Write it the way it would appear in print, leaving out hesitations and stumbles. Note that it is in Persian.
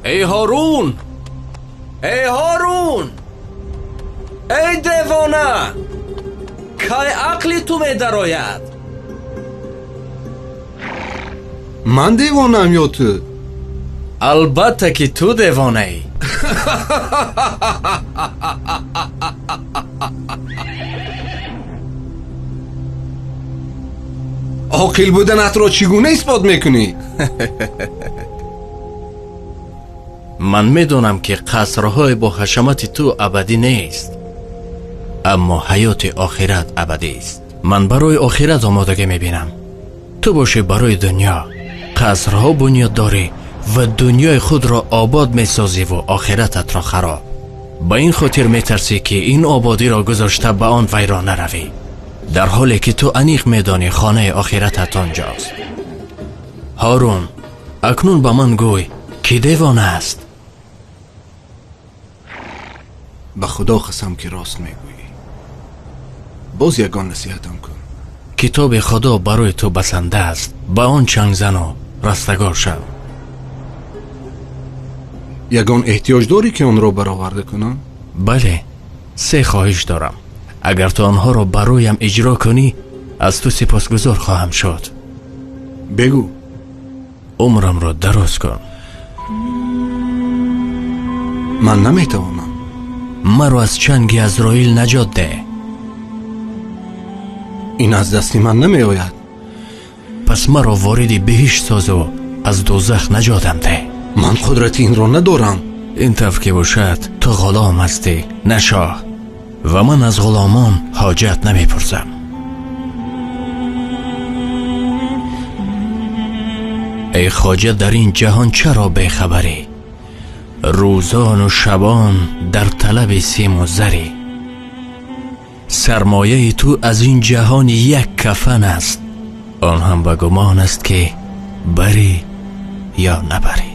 ای هارون، ای هارون، ای دیوانه، کی عقلی تو می درآید؟ من دیوانم یا تو؟ البته که تو دیوانه ای. عاقل بودنت را چگونه اثبات میکنی؟ من میدونم که قصرهای با حشمت تو ابدی نیست، اما حیات آخرت ابدی است. من برای آخرت آمادگی میبینم، تو باشه برای دنیا. قصرها بنیاد داری و دنیای خود را آباد میسازی و آخرتت را خراب. با این خاطر میترسی که این آبادی را گذاشته به آن ویران نروی، در حالی که تو انیق میدانی خانه آخرتت آنجاست. هارون، اکنون به من گوی که دیوانه است. به خدا قسم که راست میگویی. باز یگان نصیحتم کن. کتاب خدا برای تو بسنده است، با آن چنگ زن و رستگار شو. یگان احتیاج داری که آن را برآورده کنم؟ بله، 3 خواهش دارم. اگر تو آنها را برایم اجرا کنی از تو سپاسگزار خواهم شد. بگو. عمرم را دراز کن. من نمیتوانم. مرا از چنگ عزرائیل نجات ده. این از دست من نمی آید. پس مرا وارد بهشت ساز و از دوزخ نجاتم ده. من قدرت این را ندارم. این طور که باشد تو غلام هستی نه شاه، و من از غلامان حاجت نمی پرسم. ای خواجه، در این جهان چرا بیخبری؟ روزان و شبان در طلب سیم و زری. سرمایه تو از این جهان یک کفن است، آن هم به گمان است که بری یا نبری.